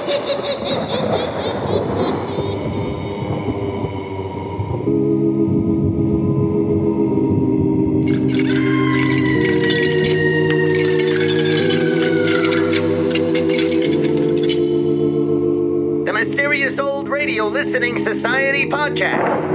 The Mysterious Old Radio Listening Society podcast.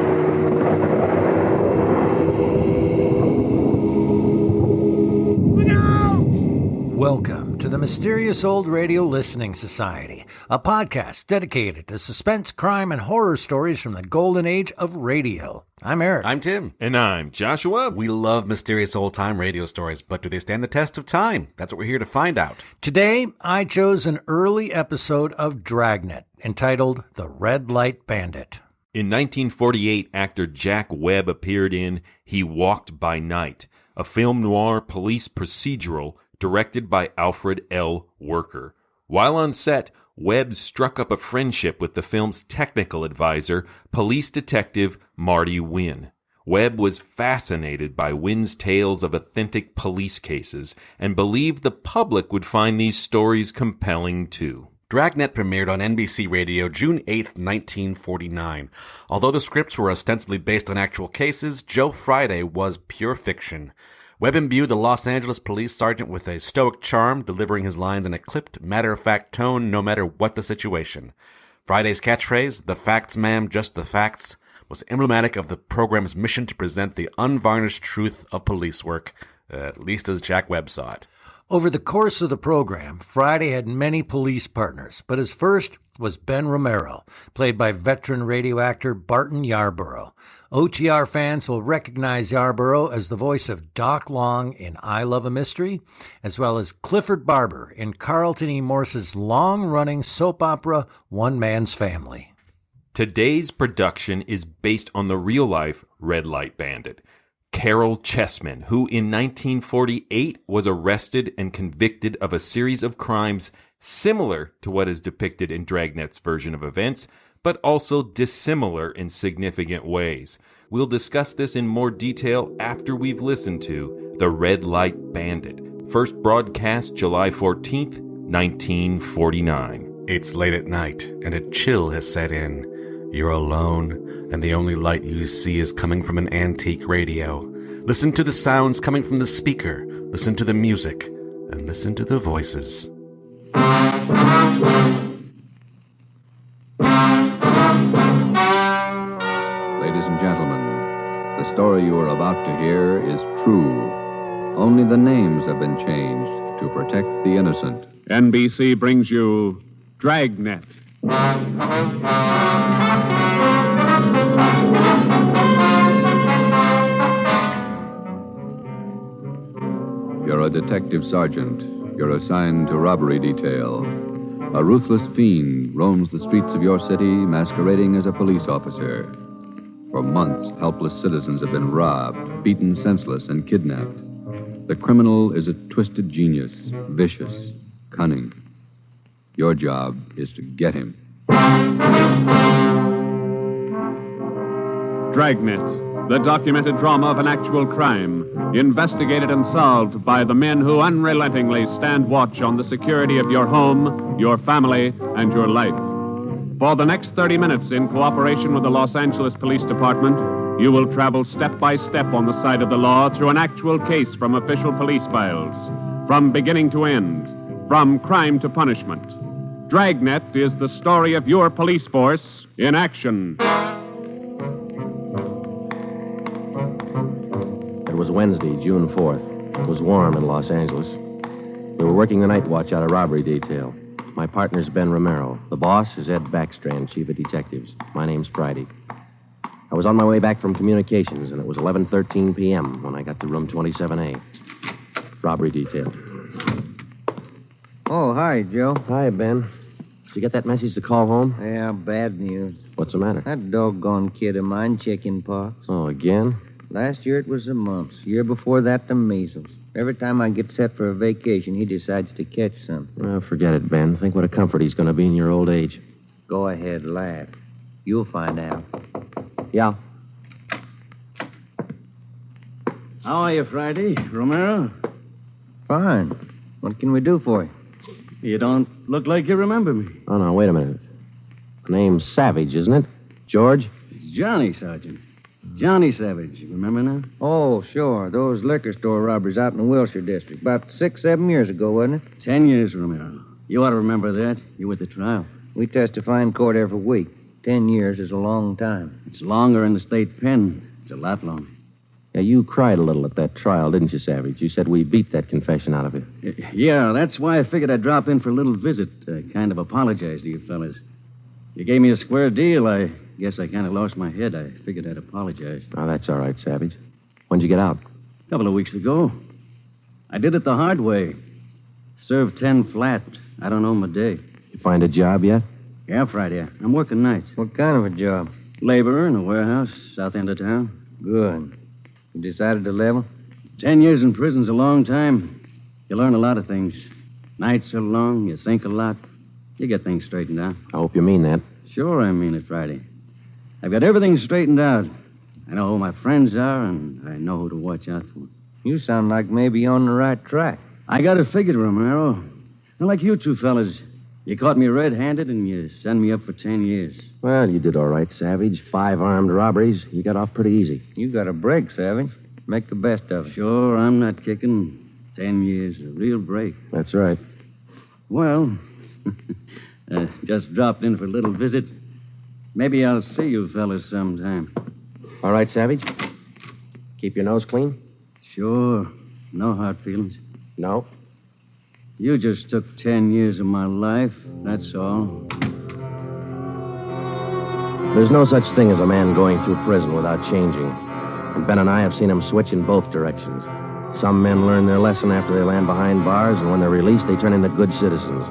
Welcome to the Mysterious Old Radio Listening Society, a podcast dedicated to suspense, crime, and horror stories from the golden age of radio. I'm Eric. I'm Tim. And I'm Joshua. We love mysterious old-time radio stories, but do they stand the test of time? That's what we're here to find out. Today, I chose an early episode of Dragnet entitled The Red Light Bandit. In 1948, actor Jack Webb appeared in He Walked by Night, a film noir police procedural directed by Alfred L. Worker. While on set, Webb struck up a friendship with the film's technical advisor, police detective Marty Wynn. Webb was fascinated by Wynn's tales of authentic police cases and believed the public would find these stories compelling too. Dragnet premiered on NBC Radio June 8, 1949. Although the scripts were ostensibly based on actual cases, Joe Friday was pure fiction. Webb imbued the Los Angeles police sergeant with a stoic charm, delivering his lines in a clipped, matter-of-fact tone no matter what the situation. Friday's catchphrase, "The facts, ma'am, just the facts," was emblematic of the program's mission to present the unvarnished truth of police work, at least as Jack Webb saw it. Over the course of the program, Friday had many police partners, but his first was Ben Romero, played by veteran radio actor Barton Yarborough. OTR fans will recognize Yarborough as the voice of Doc Long in I Love a Mystery, as well as Clifford Barber in Carlton E. Morse's long-running soap opera One Man's Family. Today's production is based on the real-life Red Light Bandit, Carol Chessman, who in 1948 was arrested and convicted of a series of crimes similar to what is depicted in Dragnet's version of events, but also dissimilar in significant ways. We'll discuss this in more detail after we've listened to The Red Light Bandit, first broadcast July 14th, 1949. It's late at night, and a chill has set in. You're alone, and the only light you see is coming from an antique radio. Listen to the sounds coming from the speaker, listen to the music, and listen to the voices. Ladies and gentlemen, the story you are about to hear is true. Only the names have been changed to protect the innocent. NBC brings you Dragnet. You're a detective sergeant. You're assigned to robbery detail. A ruthless fiend roams the streets of your city masquerading as a police officer. For months, helpless citizens have been robbed, beaten senseless, and kidnapped. The criminal is a twisted genius, vicious, cunning. Your job is to get him. Dragnet, the documented drama of an actual crime, investigated and solved by the men who unrelentingly stand watch on the security of your home, your family, and your life. For the next 30 minutes, in cooperation with the Los Angeles Police Department, you will travel step by step on the side of the law through an actual case from official police files, from beginning to end, from crime to punishment. Dragnet is the story of your police force in action. It was Wednesday, June 4th. It was warm in Los Angeles. We were working the night watch out of robbery detail. My partner's Ben Romero. The boss is Ed Backstrand, chief of detectives. My name's Friday. I was on my way back from communications, and it was 11:13 p.m. when I got to room 27A. Robbery detail. Oh, hi, Joe. Hi, Ben. Did you get that message to call home? Yeah, bad news. What's the matter? That doggone kid of mine, chicken pox. Oh, again? Last year it was the mumps. Year before that, the measles. Every time I get set for a vacation, he decides to catch some. Well, forget it, Ben. Think what a comfort he's going to be in your old age. Go ahead, laugh. You'll find out. Yeah. How are you, Friday? Romero? Fine. What can we do for you? You don't look like you remember me. Oh, no, wait a minute. Name's Savage, isn't it? George? It's Johnny, Sergeant. Johnny Savage. You remember now? Oh, sure. Those liquor store robberies out in the Wilshire district. About 6-7 years ago, wasn't it? 10 years, Romero. You ought to remember that. You were at the trial. We testify in court every week. 10 years is a long time. It's longer in the state pen. It's a lot longer. Yeah, you cried a little at that trial, didn't you, Savage? You said we beat that confession out of you. Yeah, that's why I figured I'd drop in for a little visit. Kind of apologize to you fellas. You gave me a square deal. I guess I kind of lost my head. I figured I'd apologize. Oh, that's all right, Savage. When'd you get out? A couple of weeks ago. I did it the hard way. Served 10 flat. I don't know my day. You find a job yet? Yeah, Friday. I'm working nights. What kind of a job? Laborer in a warehouse, south end of town. Good. You decided to level? 10 years in prison's a long time. You learn a lot of things. Nights are long, you think a lot. You get things straightened out. I hope you mean that. Sure I mean it, Friday. I've got everything straightened out. I know who my friends are, and I know who to watch out for. You sound like maybe you're on the right track. I got it figured, Romero. And like you two fellas, you caught me red-handed, and you send me up for 10 years. Well, you did all right, Savage. 5 armed robberies. You got off pretty easy. You got a break, Savage. Make the best of it. Sure, I'm not kicking. 10 years, a real break. That's right. Well, just dropped in for a little visit. Maybe I'll see you fellas sometime. All right, Savage? Keep your nose clean? Sure. No hard feelings. No. You just took 10 years of my life, that's all. There's no such thing as a man going through prison without changing. And Ben and I have seen him switch in both directions. Some men learn their lesson after they land behind bars, and when they're released, they turn into good citizens.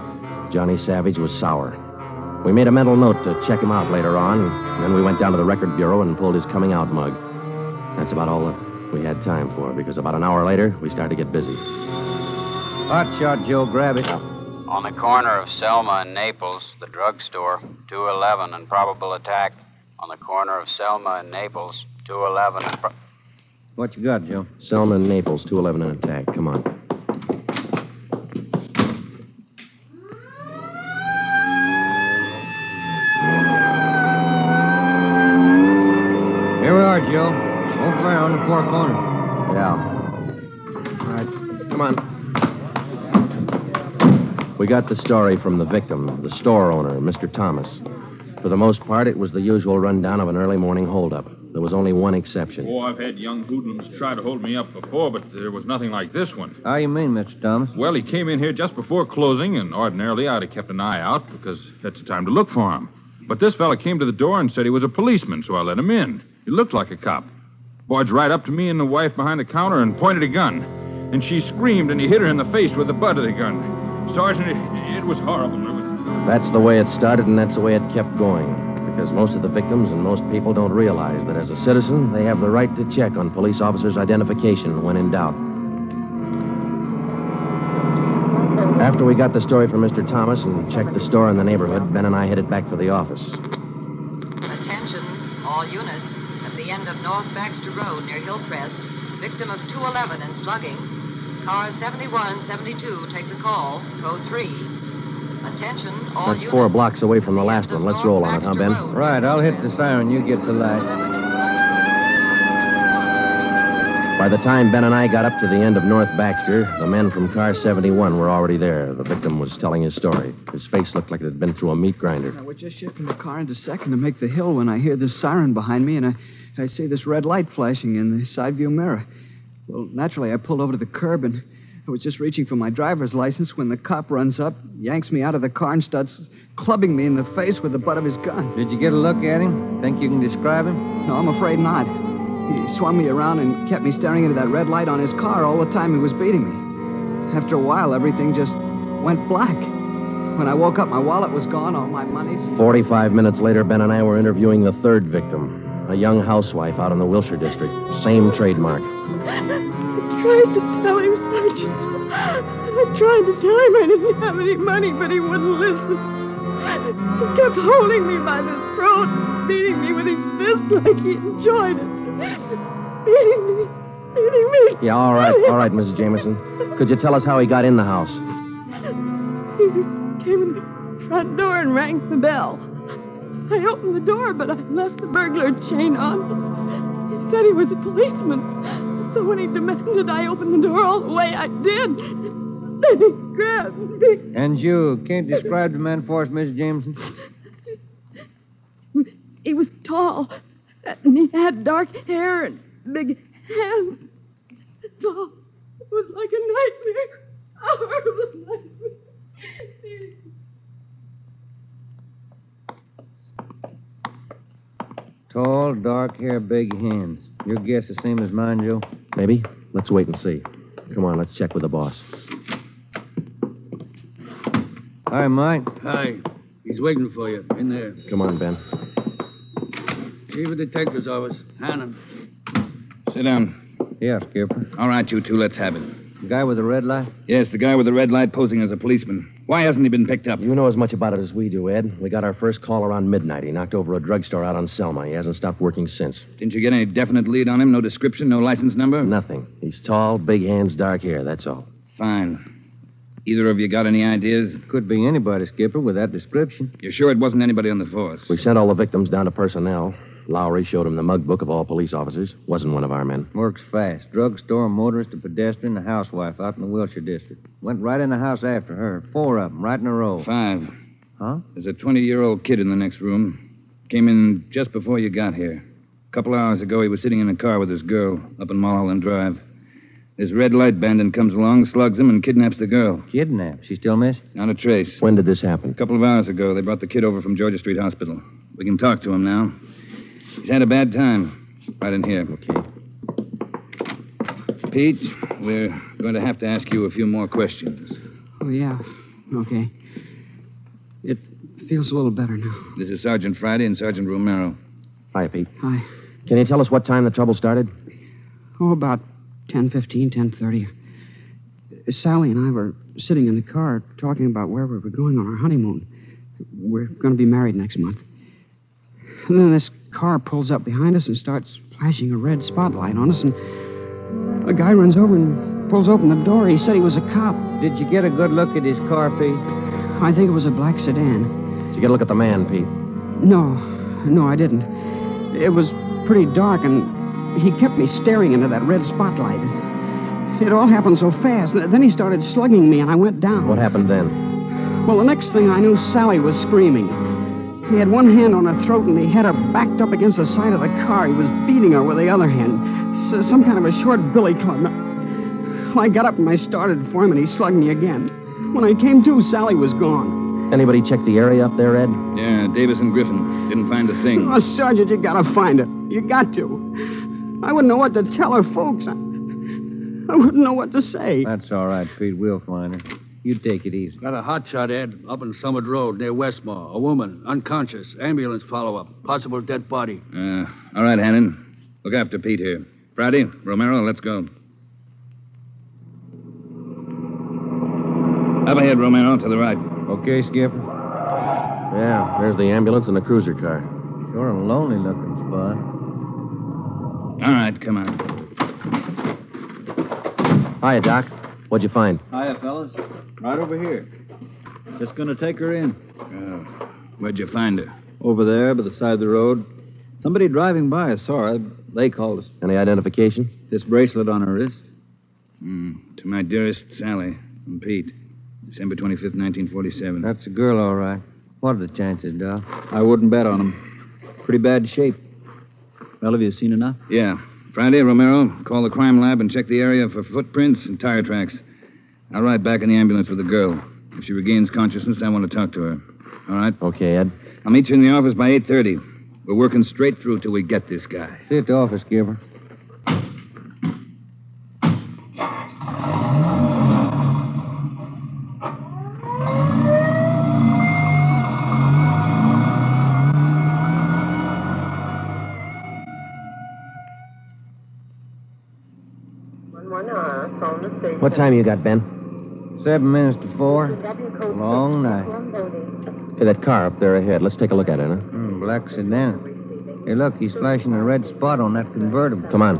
Johnny Savage was sour. We made a mental note to check him out later on, and then we went down to the record bureau and pulled his coming out mug. That's about all that we had time for, because about an hour later, we started to get busy. Hot shot, Joe. Grab it. On the corner of Selma and Naples, the drugstore, 211 and probable attack. On the corner of Selma and Naples, 211 and What you got, Joe? Selma and Naples, 211 and attack. Come on. Here we are, Joe. Over there on the four corner. Yeah. All right. Come on. We got the story from the victim, the store owner, Mr. Thomas. For the most part, it was the usual rundown of an early morning holdup. There was only one exception. Oh, I've had young hoodlums try to hold me up before, but there was nothing like this one. How you mean, Mr. Thomas? Well, he came in here just before closing, and ordinarily I'd have kept an eye out because that's the time to look for him. But this fella came to the door and said he was a policeman, so I let him in. He looked like a cop. Boyed right up to me and the wife behind the counter and pointed a gun. And she screamed, and he hit her in the face with the butt of the gun. Sergeant, it was horrible. That's the way it started, and that's the way it kept going. Because most of the victims and most people don't realize that as a citizen, they have the right to check on police officers' identification when in doubt. After we got the story from Mr. Thomas and checked the store in the neighborhood, Ben and I headed back for the office. Attention, all units. At the end of North Baxter Road near Hillcrest, victim of 211 and slugging. Cars 71, 72, take the call. Code 3. Attention, all That's units. 4 blocks away from the last one. Let's roll on it, huh, Ben? Right, I'll hit the siren. You get the light. By the time Ben and I got up to the end of North Baxter, the men from car 71 were already there. The victim was telling his story. His face looked like it had been through a meat grinder. We're just shifting the car into second to make the hill when I hear this siren behind me, and I see this red light flashing in the side view mirror. Well, naturally, I pulled over to the curb, and I was just reaching for my driver's license when the cop runs up, yanks me out of the car, and starts clubbing me in the face with the butt of his gun. Did you get a look at him? Think you can describe him? No, I'm afraid not. He swung me around and kept me staring into that red light on his car all the time he was beating me. After a while, everything just went black. When I woke up, my wallet was gone, all my money's... 45 minutes later, Ben and I were interviewing the third victim, a young housewife out in the Wilshire district. Same trademark. I tried to tell him, Sergeant. I tried to tell him I didn't have any money, but he wouldn't listen. He kept holding me by the throat and beating me with his fist like he enjoyed it. Beating me. Yeah, all right, Mrs. Jameson. Could you tell us how he got in the house? He came in the front door and rang the bell. I opened the door, but I left the burglar chain on. He said he was a policeman. So when he demanded I open the door all the way, I did. Then he grabbed me. And you can't describe the man for us, Miss Jameson? He was tall, and he had dark hair and big hands. That's all. It was like a nightmare. A horrible nightmare. Tall, dark hair, big hands. Your guess the same as mine, Joe? Maybe. Let's wait and see. Come on, let's check with the boss. Hi, Mike. Hi. He's waiting for you. In there. Come on, Ben. Chief of Detective's office. Hannon. Sit down. Yeah, Skipper. All right, you two, let's have it. The guy with the red light? Yes, the guy with the red light posing as a policeman. Why hasn't he been picked up? You know as much about it as we do, Ed. We got our first call around midnight. He knocked over a drugstore out on Selma. He hasn't stopped working since. Didn't you get any definite lead on him? No description, no license number? Nothing. He's tall, big hands, dark hair, that's all. Fine. Either of you got any ideas? Could be anybody, Skipper, with that description. You're sure it wasn't anybody on the force? We sent all the victims down to personnel. Lowry showed him the mug book of all police officers. Wasn't one of our men. Works fast. Drugstore, motorist, a pedestrian, a housewife out in the Wilshire district. Went right in the house after her. 4 of them, right in a row. 5. Huh? There's a 20-year-old kid in the next room. Came in just before you got here. A couple hours ago, he was sitting in a car with his girl up in Mulholland Drive. This Red Light Bandit comes along, slugs him, and kidnaps the girl. Kidnapped? She still missing? Not a trace. When did this happen? A couple of hours ago, they brought the kid over from Georgia Street Hospital. We can talk to him now. He's had a bad time. Right in here. Okay. Pete, we're going to have to ask you a few more questions. Oh, yeah. Okay. It feels a little better now. This is Sergeant Friday and Sergeant Romero. Hi, Pete. Hi. Can you tell us what time the trouble started? Oh, about 10:15, 10:30. Sally and I were sitting in the car talking about where we were going on our honeymoon. We're going to be married next month. And then this car pulls up behind us and starts flashing a red spotlight on us, and a guy runs over and pulls open the door. He said he was a cop. Did you get a good look at his car, Pete? I think it was a black sedan. Did you get a look at the man, Pete? No, I didn't. It was pretty dark, and he kept me staring into that red spotlight. It all happened so fast. Then he started slugging me, and I went down. What happened then? Well, the next thing I knew, Sally was screaming. He had one hand on her throat, and he had her backed up against the side of the car. He was beating her with the other hand. Some kind of a short billy club. Well, I got up and I started for him, and he slugged me again. When I came to, Sally was gone. Anybody check the area up there, Ed? Yeah, Davis and Griffin. Didn't find a thing. Oh, Sergeant, you gotta find it. You got to. I wouldn't know what to tell her folks. I wouldn't know what to say. That's all right, Pete. We'll find her. You take it easy. Got a hot shot, Ed, up in Summit Road near Westmore. A woman, unconscious. Ambulance follow-up. Possible dead body. All right, Hannon. Look after Pete here. Friday, Romero, let's go. Up ahead, Romero, to the right. Okay, Skipper. Yeah, there's the ambulance and the cruiser car. Sure a lonely-looking spot. All right, come on. Hiya, Doc. What'd you find? Hiya, fellas. Right over here. Just gonna take her in. Where'd you find her? Over there, by the side of the road. Somebody driving by saw her. They called us. Any identification? This bracelet on her wrist. To my dearest Sally and Pete. December 25th, 1947. That's a girl, all right. What are the chances, Doc? I wouldn't bet on them. Pretty bad shape. Well, have you seen enough? Yeah. Friday, Romero, call the crime lab and check the area for footprints and tire tracks. I'll ride back in the ambulance with the girl. If she regains consciousness, I want to talk to her. All right? Okay, Ed. I'll meet you in the office by 8:30. We're working straight through till we get this guy. See you at the office, Skipper. What time you got, Ben? 7 minutes to 4. Long night. Hey, that car up there ahead. Let's take a look at it, huh? Black sedan. Hey, look, he's flashing a red spot on that convertible. Come on.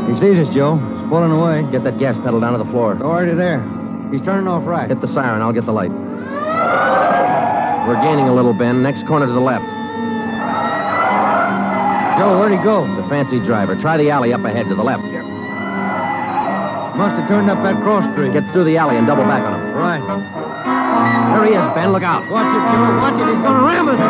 He sees us, Joe. His pulling away. Get that gas pedal down to the floor. Already there. He's turning off right. Hit the siren. I'll get the light. We're gaining a little, Ben. Next corner to the left. Joe, where'd he go? It's a fancy driver. Try the alley up ahead to the left. Must have turned up that cross street. Get through the alley and double back on him. Right. There he is, Ben. Look out. Watch it, Joe. Watch it. He's going to ram us.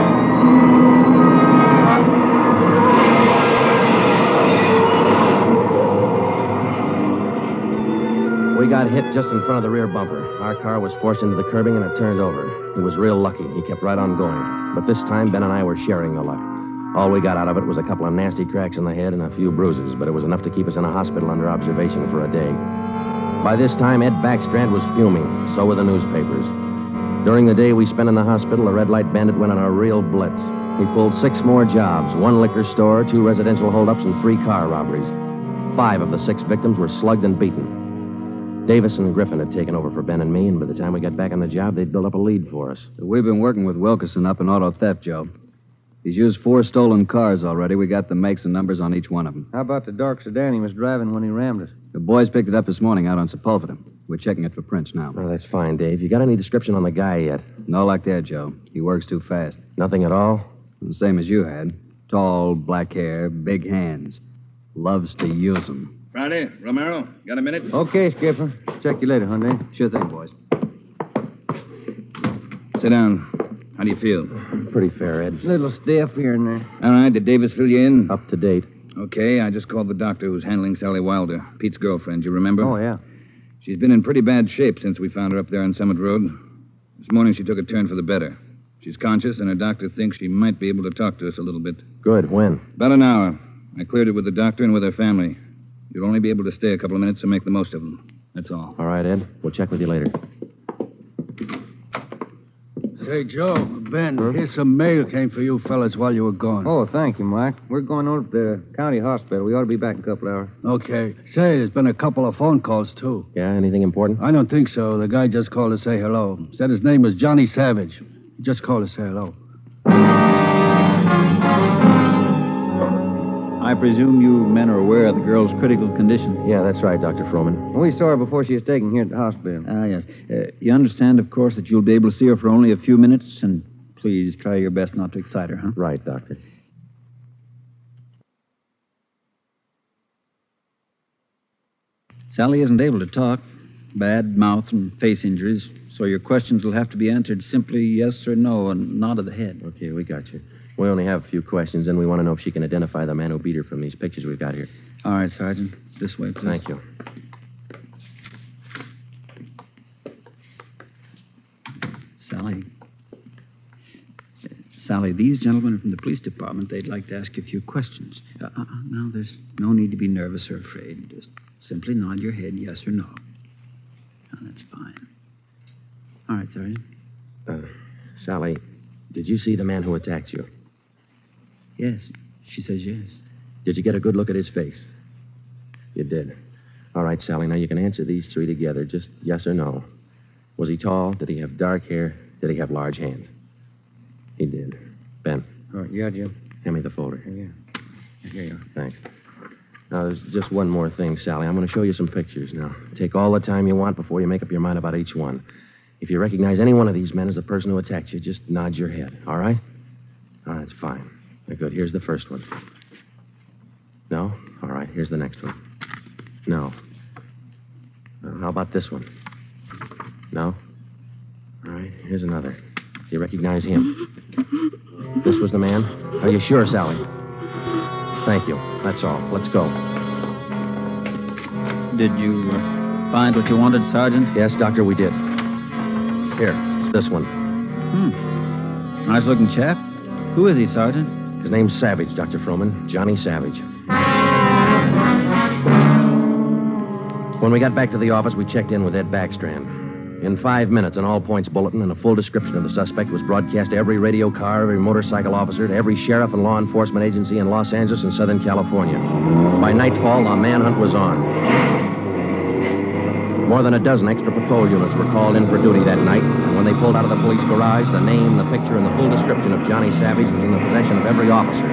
We got hit just in front of the rear bumper. Our car was forced into the curbing and it turned over. He was real lucky. He kept right on going. But this time, Ben and I were sharing the luck. All we got out of it was a couple of nasty cracks in the head and a few bruises, but it was enough to keep us in a hospital under observation for a day. By this time, Ed Backstrand was fuming. So were the newspapers. During the day we spent in the hospital, the Red Light Bandit went on a real blitz. He pulled 6 more jobs, 1 liquor store, 2 residential holdups, and 3 car robberies. 5 of the 6 victims were slugged and beaten. Davis and Griffin had taken over for Ben and me, and by the time we got back on the job, they'd built up a lead for us. We've been working with Wilkerson up in auto theft, Joe. He's used 4 stolen cars already. We got the makes and numbers on each one of them. How about the dark sedan he was driving when he rammed us? The boys picked it up this morning out on Sepulveda. We're checking it for prints now. Oh, that's fine, Dave. You got any description on the guy yet? No luck there, Joe. He works too fast. Nothing at all? The same as you had. Tall, black hair, big hands. Loves to use them. Friday, Romero, got a minute? Okay, Skipper. Check you later, Hyundai. Sure thing, boys. Sit down. How do you feel? Pretty fair, Ed. Little stiff here and there. All right, did Davis fill you in? Up to date. Okay, I just called the doctor who's handling Sally Wilder, Pete's girlfriend, you remember? Oh, yeah. She's been in pretty bad shape since we found her up there on Summit Road. This morning she took a turn for the better. She's conscious, and her doctor thinks she might be able to talk to us a little bit. Good. When? About an hour. I cleared it with the doctor and with her family. You'll only be able to stay a couple of minutes, so make the most of them. That's all. All right, Ed. We'll check with you later. Say, Joe, Ben, here's some mail came for you fellas while you were gone. Oh, thank you, Mike. We're going over to the county hospital. We ought to be back in a couple hours. Okay. Say, there's been a couple of phone calls, too. Yeah, anything important? I don't think so. The guy just called to say hello. Said his name was Johnny Savage. He just called to say hello. I presume you men are aware of the girl's critical condition. Yeah, that's right, Dr. Froman. We saw her before she was taken here at the hospital. Ah, yes. You understand, of course, that you'll be able to see her for only a few minutes, and please try your best not to excite her, huh? Right, Doctor. Sally isn't able to talk. Bad mouth and face injuries, so your questions will have to be answered simply yes or no, and nod of the head. Okay, we got you. We only have a few questions, and we want to know if she can identify the man who beat her from these pictures we've got here. All right, Sergeant. This way, please. Thank you. Sally, these gentlemen are from the police department. They'd like to ask you a few questions. Now, there's no need to be nervous or afraid. Just simply nod your head yes or no. Oh, that's fine. All right, Sergeant. Sally, did you see the man who attacked you? Yes. She says yes. Did you get a good look at his face? You did. All right, Sally, now you can answer these 3 together, just yes or no. Was he tall? Did he have dark hair? Did he have large hands? He did. Ben. All right, yeah, Jim. Hand me the folder. Yeah. Here you are. Thanks. Now, there's just one more thing, Sally. I'm going to show you some pictures now. Take all the time you want before you make up your mind about each one. If you recognize any one of these men as the person who attacked you, just nod your head, all right? Oh, that's fine. Good. Here's the first one. No? All right. Here's the next one. No. How about this one? No? All right. Here's another. Do you recognize him? This was the man? Are you sure, Sally? Thank you. That's all. Let's go. Did you find what you wanted, Sergeant? Yes, Doctor, we did. Here, it's this one. Nice-looking chap. Who is he, Sergeant? His name's Savage, Dr. Froman. Johnny Savage. When we got back to the office, we checked in with Ed Backstrand. In 5 minutes, an all-points bulletin and a full description of the suspect was broadcast to every radio car, every motorcycle officer, to every sheriff and law enforcement agency in Los Angeles and Southern California. By nightfall, the manhunt was on. More than a dozen extra patrol units were called in for duty that night, and when they pulled out of the police garage, the name, the picture, and the full description of Johnny Savage was in the possession of every officer.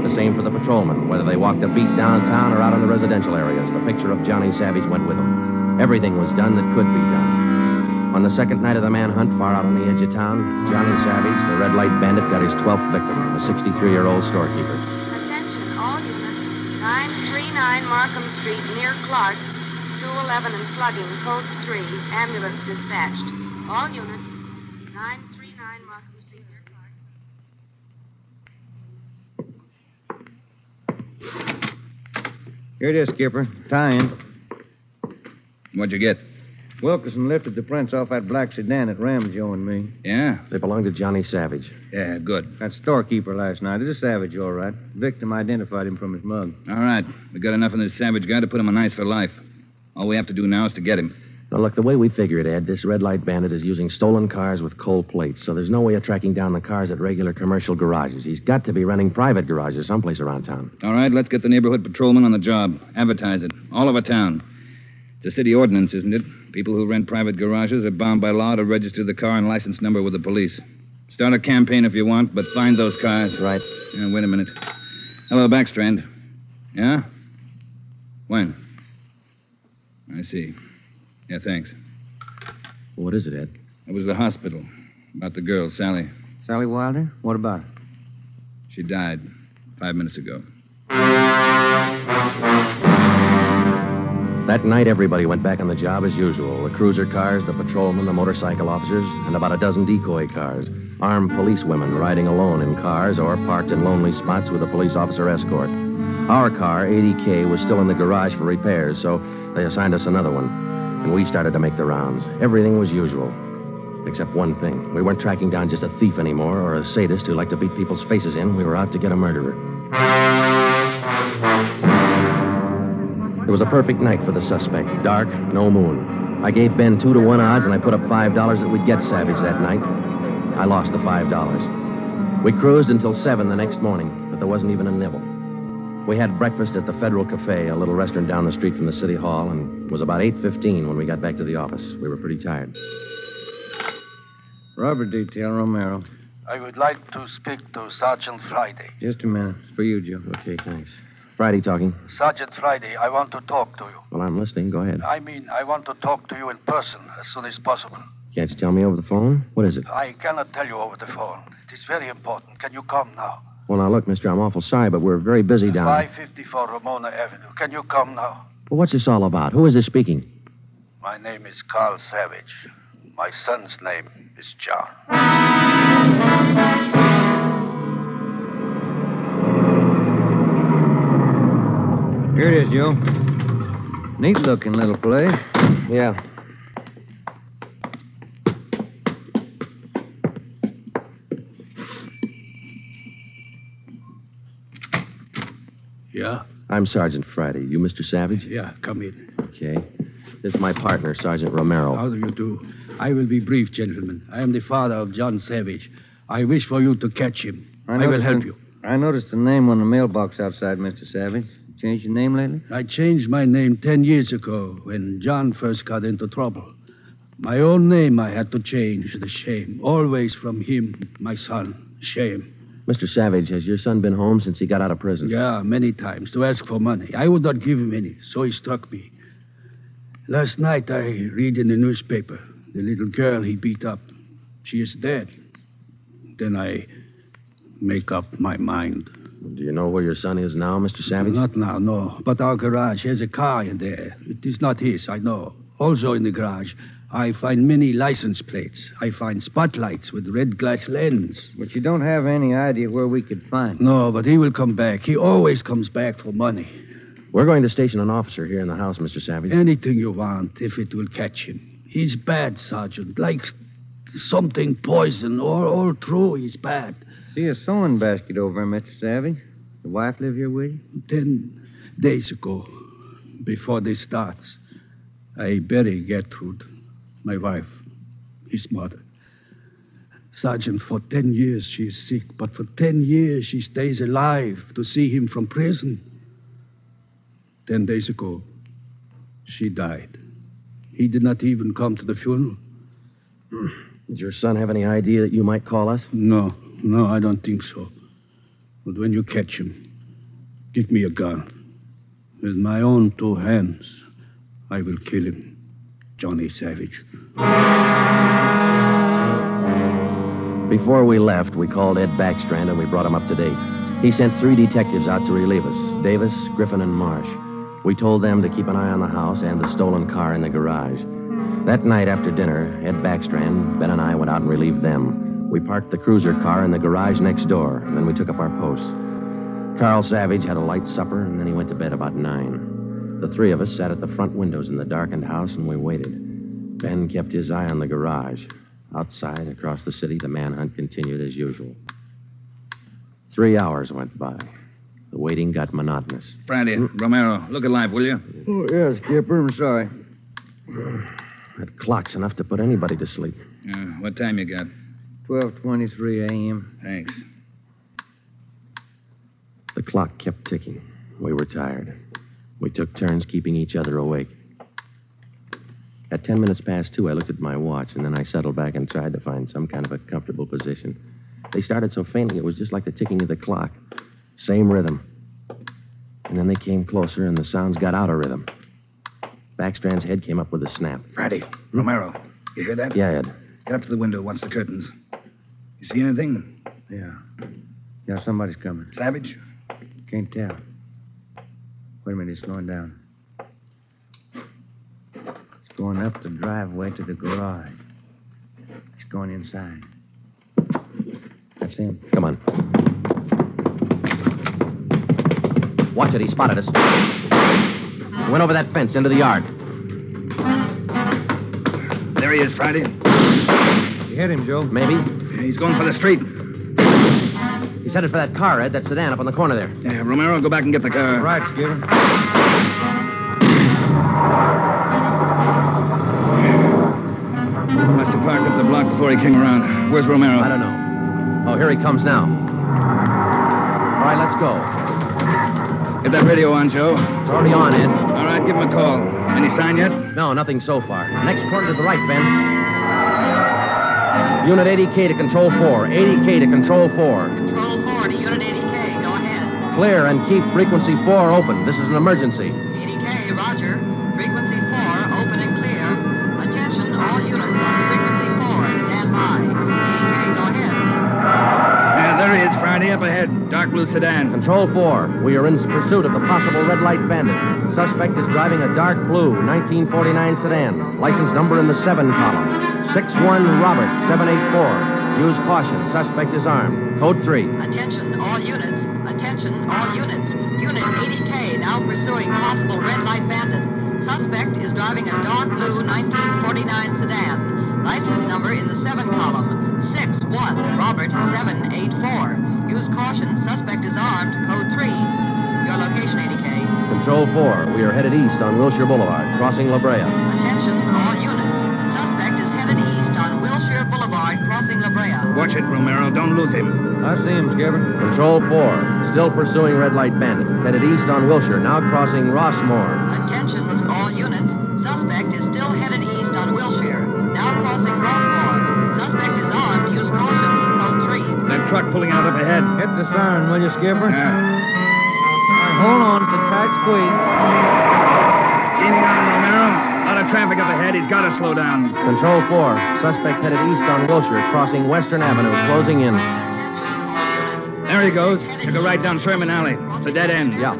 The same for the patrolmen. Whether they walked a beat downtown or out in the residential areas, the picture of Johnny Savage went with them. Everything was done that could be done. On the second night of the manhunt, far out on the edge of town, Johnny Savage, the Red Light Bandit, got his 12th victim, a 63-year-old storekeeper. Attention, all units. 939 Markham Street, near Clark. 211 and slugging, code 3. Ambulance dispatched. All units. 939 Markham Street, near Clark. Here it is, Skipper. Tie-in. What'd you get? Wilkerson lifted the prints off that black sedan that rammed Joe and me. Yeah? They belonged to Johnny Savage. Yeah, good. That storekeeper last night. It's a Savage, all right. Victim identified him from his mug. All right. We got enough of this Savage guy to put him on ice for life. All we have to do now is to get him. Now, look, the way we figure it, Ed, this Red Light Bandit is using stolen cars with cold plates, so there's no way of tracking down the cars at regular commercial garages. He's got to be renting private garages someplace around town. All right, let's get the neighborhood patrolman on the job. Advertise it. All over town. It's a city ordinance, isn't it? People who rent private garages are bound by law to register the car and license number with the police. Start a campaign if you want, but find those cars. Right. Yeah, wait a minute. Hello, Backstrand. Yeah? When? I see. Yeah, thanks. What is it, Ed? It was the hospital. About the girl, Sally. Sally Wilder? What about her? She died 5 minutes ago. That night, everybody went back on the job as usual. The cruiser cars, the patrolmen, the motorcycle officers, and about a dozen decoy cars. Armed policewomen riding alone in cars or parked in lonely spots with a police officer escort. Our car, 80K, was still in the garage for repairs, so they assigned us another one. And we started to make the rounds. Everything was usual. Except one thing. We weren't tracking down just a thief anymore or a sadist who liked to beat people's faces in. We were out to get a murderer. It was a perfect night for the suspect. Dark, no moon. I gave Ben 2-to-1 odds, and I put up $5 that we'd get Savage that night. I lost the $5. We cruised until 7 the next morning, but there wasn't even a nibble. We had breakfast at the Federal Cafe, a little restaurant down the street from the city hall, and it was about 8:15 when we got back to the office. We were pretty tired. Robbery detail, Romero. I would like to speak to Sergeant Friday. Just a minute. It's for you, Joe. Okay, thanks. Friday talking. Sergeant Friday, I want to talk to you. Well, I'm listening. Go ahead. I want to talk to you in person as soon as possible. Can't you tell me over the phone? What is it? I cannot tell you over the phone. It is very important. Can you come now? Well, now, look, mister, I'm awful sorry, but we're very busy down 554 Ramona Avenue. Can you come now? Well, what's this all about? Who is this speaking? My name is Carl Savage. My son's name is John. Here it is, Joe. Neat-looking little place. Yeah. Yeah? I'm Sergeant Friday. You Mr. Savage? Yeah, come in. Okay. This is my partner, Sergeant Romero. How do you do? I will be brief, gentlemen. I am the father of John Savage. I wish for you to catch him. I will help you. I noticed the name on the mailbox outside, Mr. Savage. You changed your name lately? I changed my name 10 years ago when John first got into trouble. My own name I had to change. The shame. Always from him, my son. Shame. Mr. Savage, has your son been home since he got out of prison? Yeah, many times to ask for money. I would not give him any, so he struck me. Last night I read in the newspaper the little girl he beat up. She is dead. Then I make up my mind. Do you know where your son is now, Mr. Savage? Not now, no. But our garage has a car in there. It is not his, I know. Also in the garage, I find many license plates. I find spotlights with red glass lens. But you don't have any idea where we could find him. No, but he will come back. He always comes back for money. We're going to station an officer here in the house, Mr. Savage. Anything you want, if it will catch him. He's bad, Sergeant. Like something poison. All through, he's bad. See a sewing basket over there, Mr. Savage. The wife live here with you? 10 days ago, before this starts, I bury Gertrude, my wife, his mother. Sergeant, for 10 years she is sick, but for 10 years she stays alive to see him from prison. 10 days ago, she died. He did not even come to the funeral. Does your son have any idea that you might call us? No, I don't think so. But when you catch him, Give me a gun. With my own 2 hands, I will kill him. Johnny Savage. Before we left, we called Ed Backstrand and we brought him up to date. He sent 3 detectives out to relieve us, Davis, Griffin, and Marsh. We told them to keep an eye on the house and the stolen car in the garage. That night after dinner, Ed Backstrand, Ben, and I went out and relieved them. We parked the cruiser car in the garage next door, and then we took up our posts. Carl Savage had a light supper, and then he went to bed about 9. The 3 of us sat at the front windows in the darkened house, and we waited. Ben kept his eye on the garage. Outside, across the city, the manhunt continued as usual. 3 hours went by. The waiting got monotonous. Friday, Romero, look alive, will you? Oh, yes, Skipper. I'm sorry. That clock's enough to put anybody to sleep. What time you got? 12:23 a.m. Thanks. The clock kept ticking. We were tired. We took turns keeping each other awake. At 10 minutes past 2, I looked at my watch, and then I settled back and tried to find some kind of a comfortable position. They started so faintly, it was just like the ticking of the clock. Same rhythm. And then they came closer, and the sounds got out of rhythm. Backstrand's head came up with a snap. Friday, Romero, you hear that? Yeah, Ed. Get up to the window, watch the curtains. You see anything? Yeah. Yeah, somebody's coming. Savage? Can't tell. Wait a minute, he's slowing down. He's going up the driveway to the garage. He's going inside. That's him. Come on. Watch it, he spotted us. He went over that fence into the yard. There he is, Friday. You hit him, Joe. Maybe. He's going for the street. He's headed for that car, Ed, that sedan up on the corner there. Yeah, Romero, go back and get the car. Right, Skipper. Must have parked up the block before he came around. Where's Romero? I don't know. Oh, here he comes now. All right, let's go. Get that radio on, Joe. It's already on, Ed. All right, give him a call. Any sign yet? No, nothing so far. Next corner to the right, Ben. Unit 80K to Control 4. 80K to Control 4. Control 4 to Unit 80K. Go ahead. Clear and keep frequency 4 open. This is an emergency. 80K, roger. Frequency 4, open and clear. Attention, all units on frequency 4. Stand by. 80K, go ahead. Yeah, there he is, Friday, up ahead. Dark blue sedan. Control 4. We are in pursuit of the possible Red Light Bandit. Suspect is driving a dark blue 1949 sedan. License number in the 7 column. 61 Robert 784. Use caution. Suspect is armed. Code 3. Attention, all units. Attention, all units. Unit 80K now pursuing possible Red Light Bandit. Suspect is driving a dark blue 1949 sedan. License number in the 7 column. 61 Robert 784. Use caution. Suspect is armed. Code 3. Your location, 80K. Control 4. We are headed east on Wilshire Boulevard, crossing La Brea. Attention, all units. Suspect is headed east on Wilshire Boulevard, crossing La Brea. Watch it, Romero. Don't lose him. I see him, Skipper. Control 4. Still pursuing Red Light Bandit. Headed east on Wilshire, now crossing Rossmore. Attention, all units. Suspect is still headed east on Wilshire, now crossing Rossmore. Suspect is armed. Use caution. Code 3. That truck pulling out up ahead. Hit the siren, will you, Skipper? Yeah. All right, hold on. It's a tight squeeze. Keeping on, Romero. A lot of traffic up ahead. He's got to slow down. Control 4. Suspect headed east on Wilshire, crossing Western Avenue, closing in. There he goes. Took a right down Sherman Alley. It's a dead end. Yeah.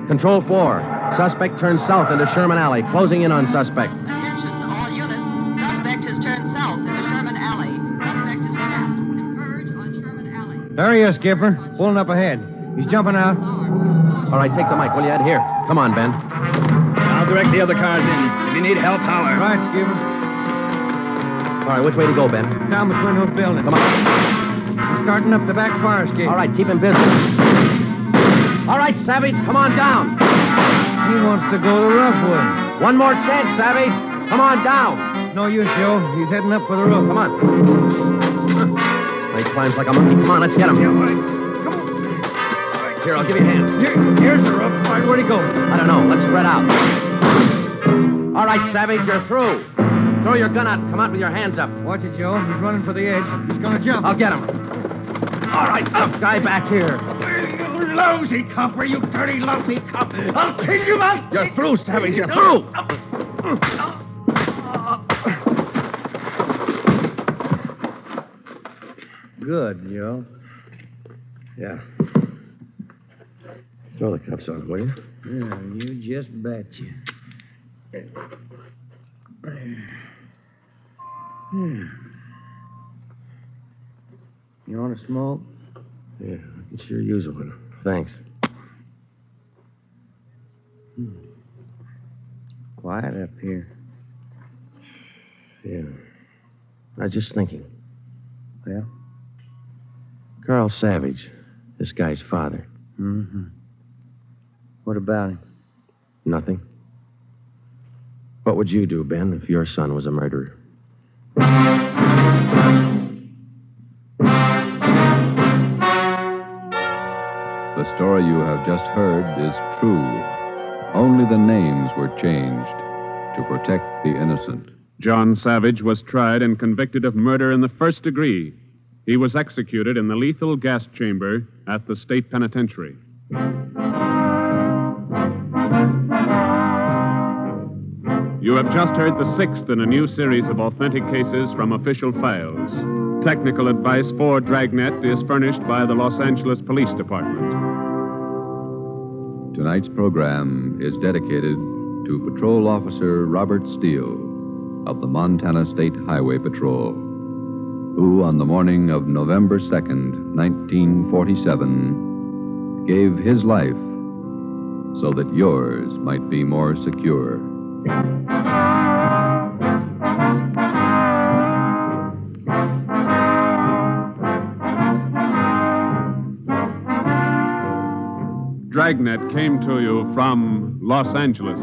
Control 4. Suspect turns south into Sherman Alley, closing in on suspect. Attention, all units. Suspect has turned south into Sherman Alley. Suspect is trapped. Converge on Sherman Alley. There he is, Skipper. Pulling up ahead. He's jumping out. All right, take the mic, will you, Ed? Here. Come on, Ben. I'll direct the other cars in. If you need help, holler. Right, Skipper. All right, which way to go, Ben? Down between those buildings. Come on. He's starting up the back fire escape. All right, keep him busy. All right, Savage, come on down. He wants to go the rough way. One more chance, Savage. Come on down. No use, Joe. He's heading up for the roof. Come on. He climbs like a monkey. Come on, let's get him. Yeah, all right. Come on. Here, I'll give you a hand. Here's the roof. All right, where'd he go? I don't know. Let's spread out. All right, Savage, you're through. Throw your gun out and come out with your hands up. Watch it, Joe. He's running for the edge. He's going to jump. I'll get him. All right, guy back here. You lousy copper, you dirty, lousy cop. I'll kill you, man. You're through, Savage. You're through. Good, Joe. Yeah. Throw the cuffs on, will you? Yeah, you just betcha. You want to smoke? Yeah, I could sure use one. Thanks. Quiet up here. Yeah. I was just thinking. Well? Carl Savage, this guy's father. Mm-hmm. What about him? Nothing. What would you do, Ben, if your son was a murderer? The story you have just heard is true. Only the names were changed to protect the innocent. John Savage was tried and convicted of murder in the first degree. He was executed in the lethal gas chamber at the state penitentiary. You have just heard the sixth in a new series of authentic cases from official files. Technical advice for Dragnet is furnished by the Los Angeles Police Department. Tonight's program is dedicated to Patrol Officer Robert Steele of the Montana State Highway Patrol, who on the morning of November 2nd, 1947, gave his life so that yours might be more secure. Dragnet came to you from Los Angeles.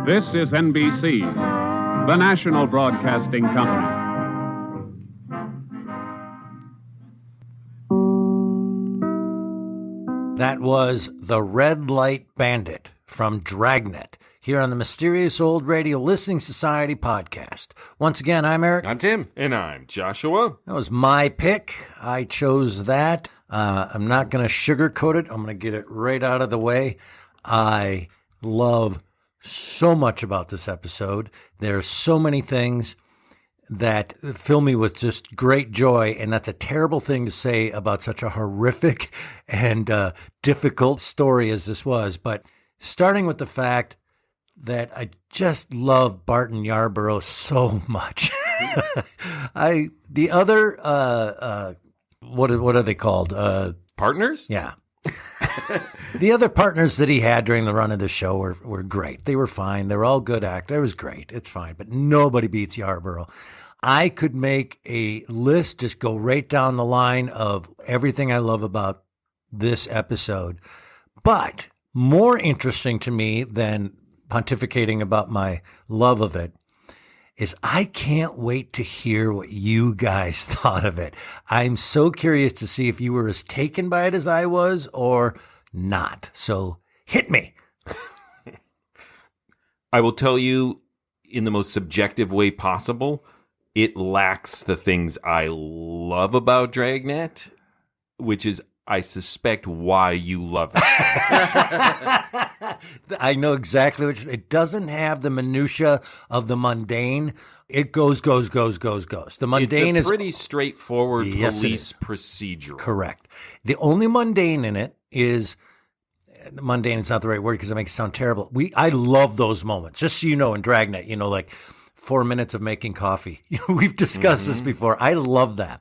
This is NBC, the national broadcasting company. That was The Red Light Bandit from Dragnet, here on the Mysterious Old Radio Listening Society podcast. Once again, I'm Eric. I'm Tim. And I'm Joshua. That was my pick. I chose that. I'm not going to sugarcoat it. I'm going to get it right out of the way. I love so much about this episode. There are so many things that fill me with just great joy, and that's a terrible thing to say about such a horrific and difficult story as this was. But starting with the fact that I just love Barton Yarborough so much. The other what are they called? Partners? Yeah. The other partners that he had during the run of the show were great. They were fine. They were all good actors. It was great. It's fine. But nobody beats Yarborough. I could make a list, just go right down the line of everything I love about this episode. But more interesting to me than pontificating about my love of it is I can't wait to hear what you guys thought of it. I'm so curious to see if you were as taken by it as I was or not. So hit me. I will tell you in the most subjective way possible, it lacks the things I love about Dragnet, which is, I suspect, why you love it. I know exactly what it doesn't have the minutia of the mundane. It goes. The mundane is pretty straightforward police procedural. Correct. The only mundane in it is mundane is not the right word because it makes it sound terrible. I love those moments. Just so you know, in Dragnet, like 4 minutes of making coffee. We've discussed this before. I love that.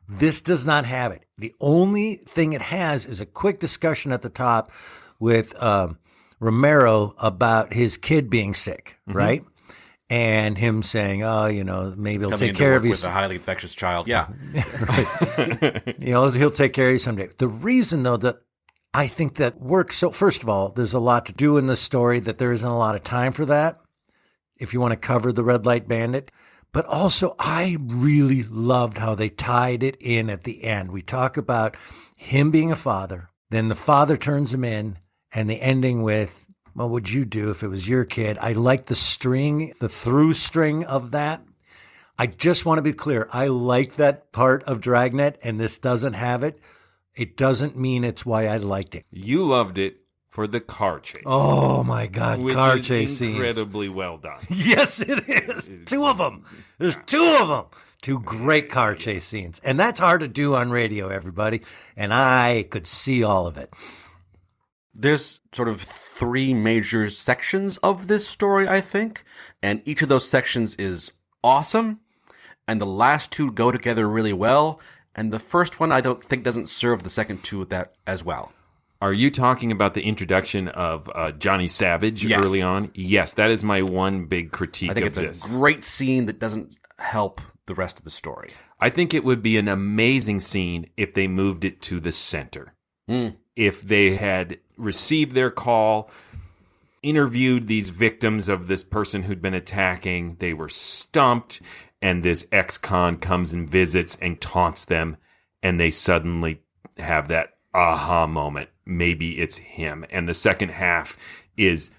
This does not have it. The only thing it has is a quick discussion at the top with Romero about his kid being sick, right? And him saying, maybe he'll take care of you. With a highly infectious child. Yeah. He'll take care of you someday. The reason, though, that I think that works. So first of all, there's a lot to do in this story that there isn't a lot of time for that. If you want to cover the Red Light Bandit. But also, I really loved how they tied it in at the end. We talk about him being a father, then the father turns him in, and the ending with, what would you do if it was your kid? I like the string, the through string of that. I just want to be clear. I like that part of Dragnet, and this doesn't have it. It doesn't mean it's why I liked it. You loved it for the car chase. Oh, my God. Which car is chase scenes. incredibly well done. Yes, it is. Two of them. There's two of them. Two great car chase scenes. And that's hard to do on radio, everybody. And I could see all of it. There's sort of three major sections of this story, I think. And each of those sections is awesome. And the last two go together really well. And the first one, I don't think, doesn't serve the second two that as well. Are you talking about the introduction of Johnny Savage early on? Yes, that is my one big critique of this. I think it's a great scene that doesn't help the rest of the story. I think it would be an amazing scene if they moved it to the center. If they had received their call, interviewed these victims of this person who'd been attacking, they were stumped, and this ex-con comes and visits and taunts them, and they suddenly have that aha moment. Maybe it's him. And the second half is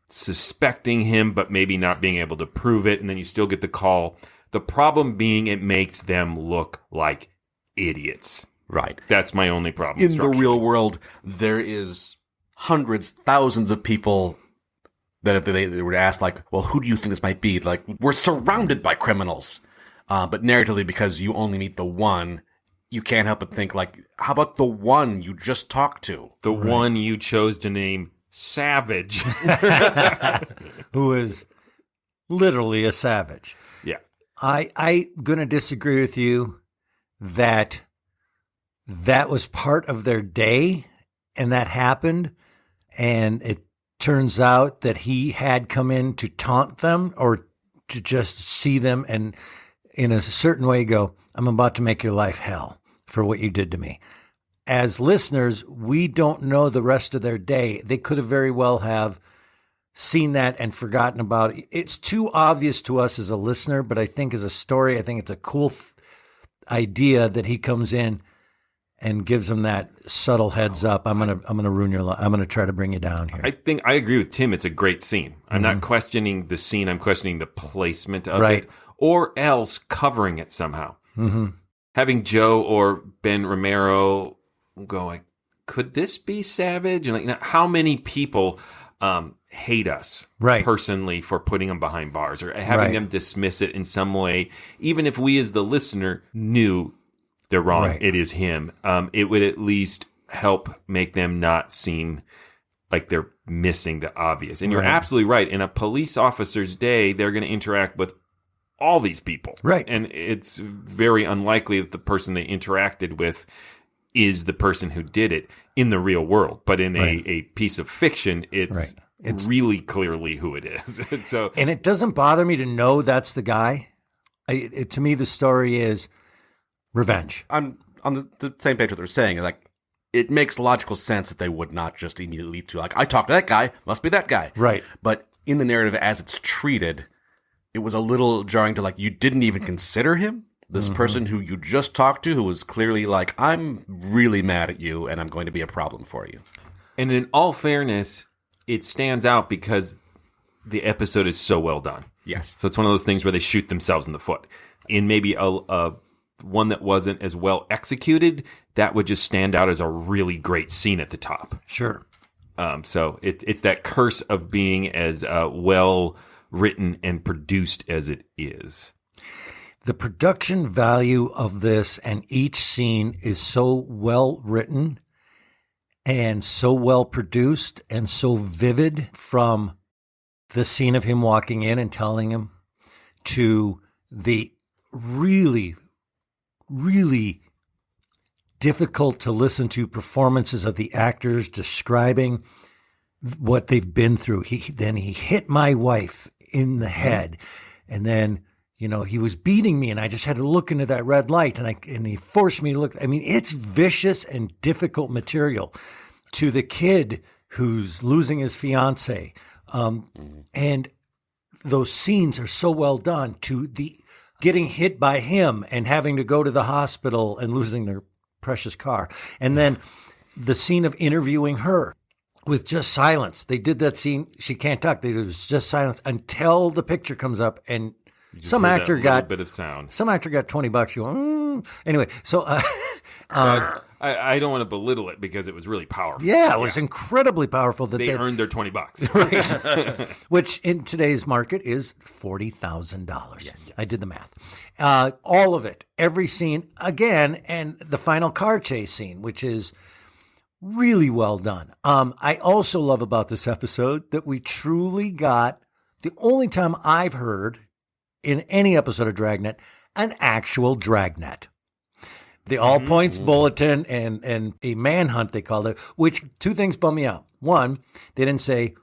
suspecting him, but maybe not being able to prove it. And then you still get the call. The problem being it makes them look like idiots. Right. That's my only problem. In the real world, there is hundreds, thousands of people that if they were asked, like, well, who do you think this might be? Like, we're surrounded by criminals. But narratively, because you only meet the one, you can't help but think, like, how about the one you just talked to? The one you chose to name Savage. Who is literally a savage. Yeah. I'm going to disagree with you that was part of their day and that happened. And it turns out that he had come in to taunt them or to just see them and in a certain way go, I'm about to make your life hell for what you did to me. As listeners, we don't know the rest of their day. They could have very well have seen that and forgotten about it. It's too obvious to us as a listener, but I think as a story, I think it's a cool idea that he comes in and gives them that subtle heads up. I'm gonna ruin your life. I'm gonna try to bring you down here. I think I agree with Tim. It's a great scene. I'm not questioning the scene. I'm questioning the placement of it, or else covering it somehow. Having Joe or Ben Romero go like, could this be Savage? And like, now, how many people hate us personally for putting them behind bars or having them dismiss it in some way, even if we as the listener knew they're wrong, it is him. It would at least help make them not seem like they're missing the obvious. And you're absolutely right. In a police officer's day, they're going to interact with all these people. Right. And it's very unlikely that the person they interacted with is the person who did it in the real world. But in a piece of fiction, it's really clearly who it is. And it doesn't bother me to know that's the guy. To me, the story is revenge. I'm on the same page what they're saying. Like, it makes logical sense that they would not just immediately leap to, like, I talked to that guy, must be that guy. Right. But in the narrative as it's treated, it was a little jarring to, like, you didn't even consider him? This person who you just talked to, who was clearly like, I'm really mad at you and I'm going to be a problem for you. And in all fairness, it stands out because the episode is so well done. Yes. So it's one of those things where they shoot themselves in the foot. In maybe a one that wasn't as well executed, that would just stand out as a really great scene at the top. Sure. So it's that curse of being as well written and produced as it is. The production value of this and each scene is so well written and so well produced and so vivid, from the scene of him walking in and telling him to the really, really difficult to listen to performances of the actors describing what they've been through. He hit my wife in the head, and then, you know, he was beating me and I just had to look into that red light and he forced me to look. I mean, it's vicious and difficult material. To the kid who's losing his fiance. And those scenes are so well done. To the getting hit by him and having to go to the hospital and losing their precious car. And then the scene of interviewing her, with just silence. They did that scene. She can't talk. It was just silence until the picture comes up, and some actor got a bit of sound. Some actor got $20. You go, Anyway, so I don't want to belittle it because it was really powerful. Yeah, it was incredibly powerful that they earned their $20. Right. Which in today's market is $40,000. Yes. I did the math. All of it, every scene, again, and the final car chase scene, which is really well done. I also love about this episode that we truly got, the only time I've heard in any episode of Dragnet, an actual Dragnet. The all points bulletin and a manhunt, they called it, which two things bum me out. One, they didn't say,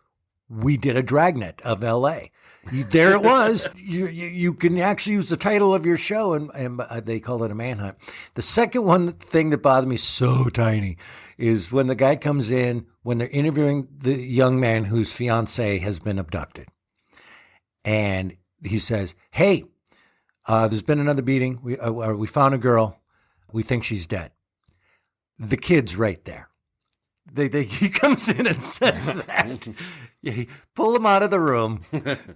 we did a Dragnet of L.A. There it was. You can actually use the title of your show, and they called it a manhunt. The second thing that bothered me so tiny is when the guy comes in, when they're interviewing the young man whose fiancée has been abducted. And he says, hey, there's been another beating. We found a girl. We think she's dead. The kid's right there. He comes in and says that. Pull him out of the room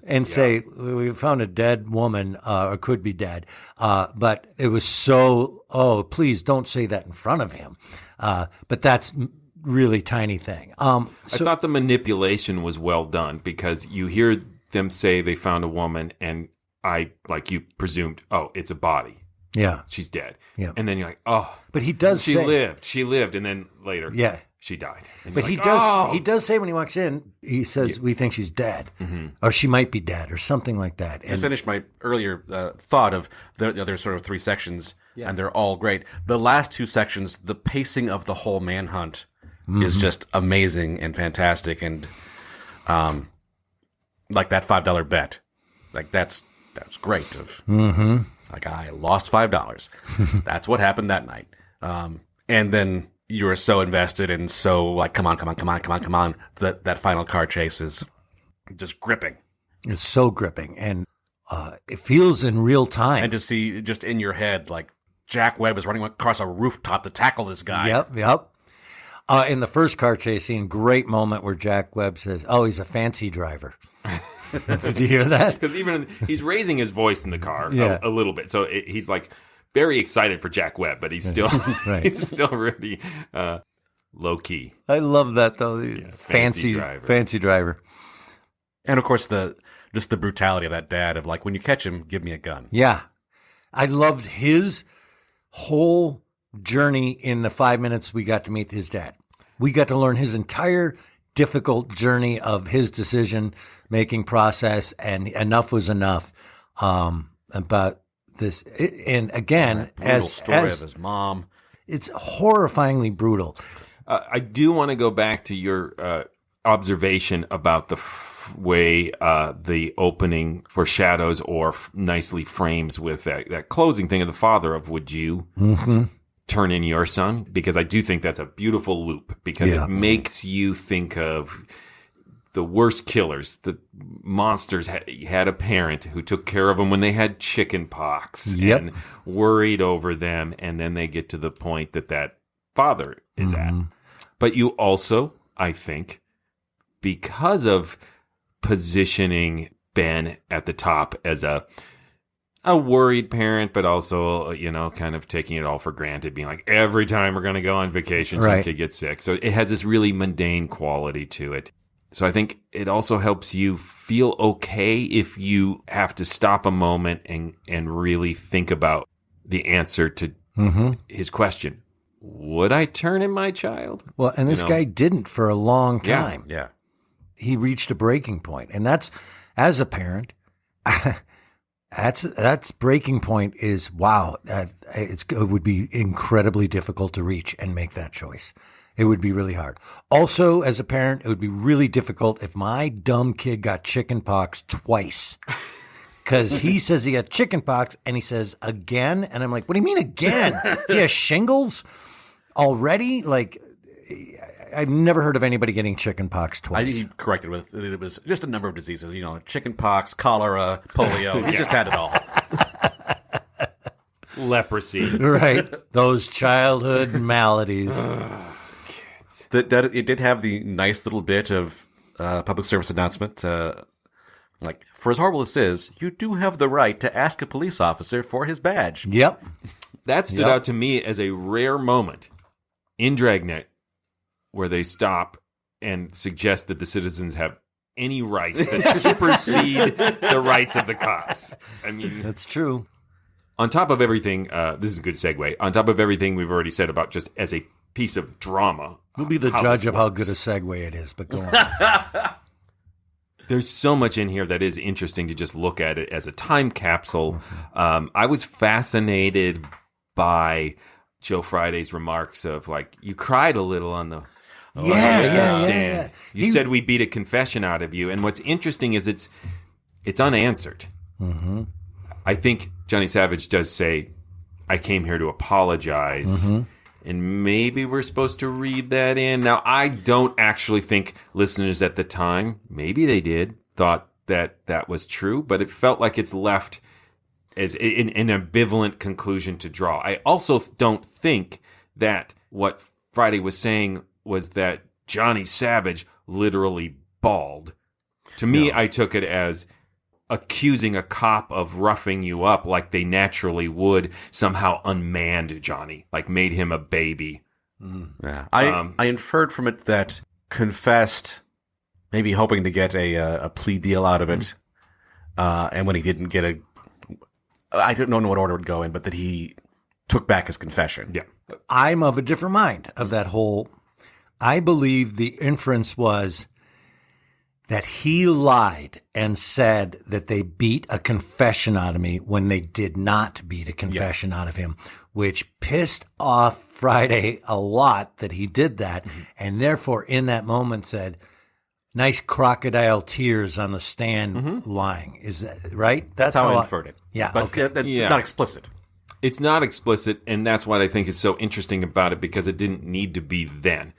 and say, we found a dead woman, or could be dead. But it was please don't say that in front of him. But that's really tiny thing. I thought the manipulation was well done because you hear them say they found a woman and like you presumed, it's a body. Yeah. She's dead. Yeah. And then you're like, But he does she say... She lived. And then later, she died. And but he does say when he walks in, he says, we think she's dead. Mm-hmm. Or she might be dead or something like that. To finish my earlier thought of there's sort of three sections, and they're all great. The last two sections, the pacing of the whole manhunt is just amazing and fantastic. And like that $5 bet, like that's great. Like, I lost $5. That's what happened that night. And then you were so invested and so like, come on. That final car chase is just gripping. It's so gripping. And it feels in real time. And to see just in your head, like Jack Webb is running across a rooftop to tackle this guy. Yep. In the first car chase scene, great moment where Jack Webb says, he's a fancy driver. Did you hear that? Because even he's raising his voice in the car a little bit, so he's like very excited for Jack Webb, but he's still he's still really low key. I love that though. Fancy driver, and of course just the brutality of that dad of like, when you catch him, give me a gun. Yeah, I loved his whole journey in the 5 minutes we got to meet his dad. We got to learn his entire difficult journey of his decision-making process, and enough was enough about this. And again, brutal story of his mom. It's horrifyingly brutal. I do want to go back to your observation about the way the opening foreshadows or nicely frames with that closing thing of the father of, would you turn in your son? Because I do think that's a beautiful loop, because it makes you think of the worst killers. The monsters had a parent who took care of them when they had chicken pox and worried over them, and then they get to the point that father is at. But you also, I think, because of positioning Ben at the top as a worried parent, but also, kind of taking it all for granted, being like, every time we're going to go on vacation, some kid gets sick. So it has this really mundane quality to it. So I think it also helps you feel okay if you have to stop a moment and really think about the answer to his question. Would I turn in my child? Well, and this guy didn't for a long time. Yeah. He reached a breaking point. And that's, as a parent, that's breaking point is, wow, it would be incredibly difficult to reach and make that choice. It would be really hard. Also, as a parent, it would be really difficult if my dumb kid got chicken pox twice. Because he says he got chicken pox, and he says, again? And I'm like, what do you mean again? He has shingles already? Like, I've never heard of anybody getting chicken pox twice. I think he corrected with, it was just a number of diseases, chicken pox, cholera, polio. He just had it all. Leprosy. Right. Those childhood maladies. Kids. that it did have the nice little bit of public service announcement. Like, for as horrible as this is, you do have the right to ask a police officer for his badge. Yep. That stood out to me as a rare moment in Dragnet where they stop and suggest that the citizens have any rights that supersede the rights of the cops. I mean, that's true. On top of everything, this is a good segue. On top of everything we've already said about just as a piece of drama. We'll be the judge of how good a segue it is, but go on. There's so much in here that is interesting to just look at it as a time capsule. I was fascinated by Joe Friday's remarks of, like, you cried a little on the stand. You said we beat a confession out of you. And what's interesting is it's unanswered. Mm-hmm. I think Johnny Savage does say, I came here to apologize. Mm-hmm. And maybe we're supposed to read that in. Now, I don't actually think listeners at the time, maybe they did, thought that was true, but it felt like it's left as an ambivalent conclusion to draw. I also don't think that what Friday was saying was that Johnny Savage literally bawled. To me, I took it as accusing a cop of roughing you up like they naturally would somehow unmanned Johnny, like made him a baby. Yeah, I inferred from it that confessed, maybe hoping to get a plea deal out of it, and when he didn't get I don't know what order it would go in, but that he took back his confession. Yeah, I'm of a different mind of that whole. I believe the inference was that he lied and said that they beat a confession out of me when they did not beat a confession out of him, which pissed off Friday a lot that he did that, and therefore in that moment said, nice crocodile tears on the stand lying. Is that right? That's how I inferred it. Yeah, but that's not explicit. It's not explicit, and that's what I think is so interesting about it, because it didn't need to be then.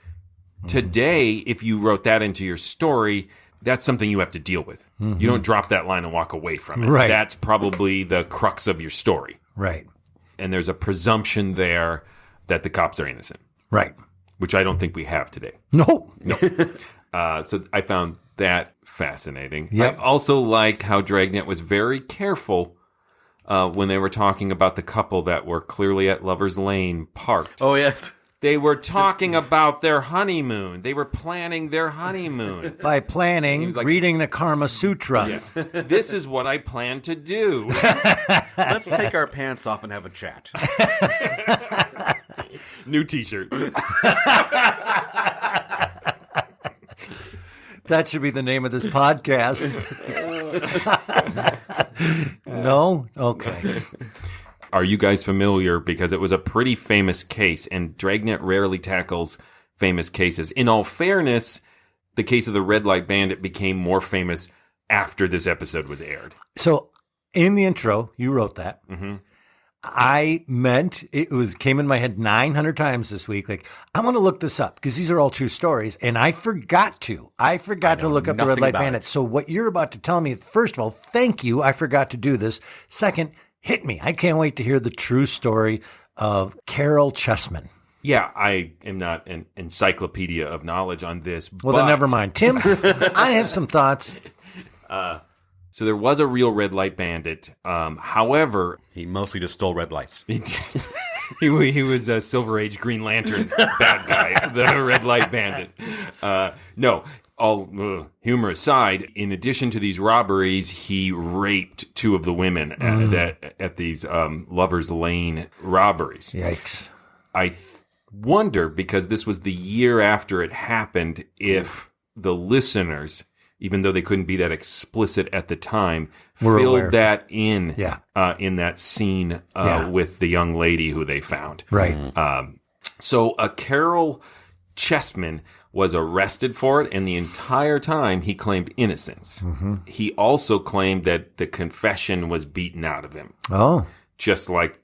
Today, if you wrote that into your story, that's something you have to deal with. You don't drop that line and walk away from it. Right. That's probably the crux of your story. Right. And there's a presumption there that the cops are innocent. Right. Which I don't think we have today. No. So I found that fascinating. Yep. I also like how Dragnet was very careful when they were talking about the couple that were clearly at Lover's Lane parked. Oh, yes. They were talking about their honeymoon. They were planning their honeymoon. By planning, reading the Karma Sutra. Yeah. This is what I plan to do. Let's take our pants off and have a chat. New T-shirt. That should be the name of this podcast. No? Okay. Are you guys familiar? Because it was a pretty famous case, and Dragnet rarely tackles famous cases. In all fairness, the case of the Red Light Bandit became more famous after this episode was aired. So, in the intro, you wrote that. Mm-hmm. I meant, came in my head 900 times this week, like, I'm going to look this up, because these are all true stories, and I forgot to look up the Red Light Bandit. So what you're about to tell me, first of all, thank you, I forgot to do this. Second, hit me. I can't wait to hear the true story of Carol Chessman. Yeah, I am not an encyclopedia of knowledge on this. Well, then never mind. Tim, I have some thoughts. So there was a real Red Light Bandit. However, he mostly just stole red lights. He was a Silver Age Green Lantern bad guy, the Red Light Bandit. No, all humor aside, in addition to these robberies, he raped two of the women at these Lover's Lane robberies. Yikes. I wonder, because this was the year after it happened, if the listeners, even though they couldn't be that explicit at the time, filled that in that scene with the young lady who they found. Right. So Carol Chessman was arrested for it, and the entire time he claimed innocence. He also claimed that the confession was beaten out of him. Oh. Just like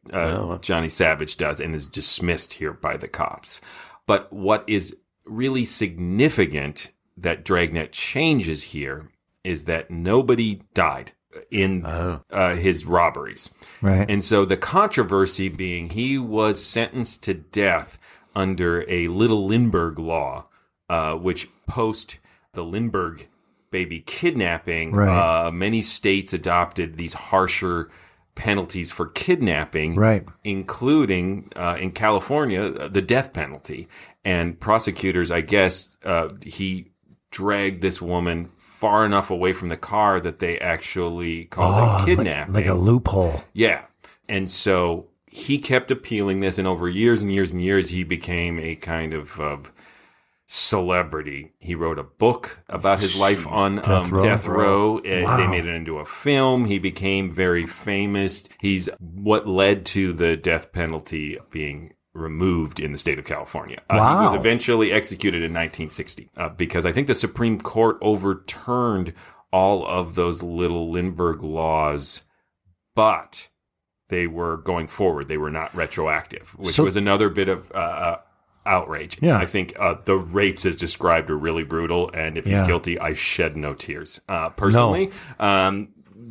Johnny Savage does, and is dismissed here by the cops. But what is really significant that Dragnet changes here is that nobody died in his robberies. Right. And so the controversy being he was sentenced to death under a Little Lindbergh law which post the Lindbergh baby kidnapping, Right. many states adopted these harsher penalties for kidnapping, right, including in California, the death penalty. And prosecutors, I guess, he dragged this woman far enough away from the car that they actually called it kidnapping. Like a loophole. Yeah. And so he kept appealing this, and over years and years and years, he became a kind of celebrity. He wrote a book about his life on death row. Wow. They made it into a film. He became very famous. He's what led to the death penalty being removed in the state of California. Wow. He was eventually executed in 1960 because I think the Supreme Court overturned all of those little Lindbergh laws, but they were going forward. They were not retroactive, which was another bit of outrage. Yeah. I think the rapes as described are really brutal, and if he's guilty, I shed no tears personally. No.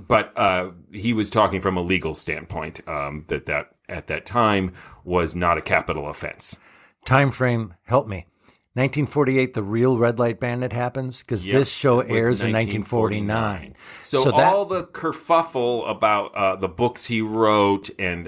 But he was talking from a legal standpoint that at that time was not a capital offense. Time frame, help me. 1948, the real Red Light Bandit happens? Because this show airs in 1949. So all the kerfuffle about the books he wrote and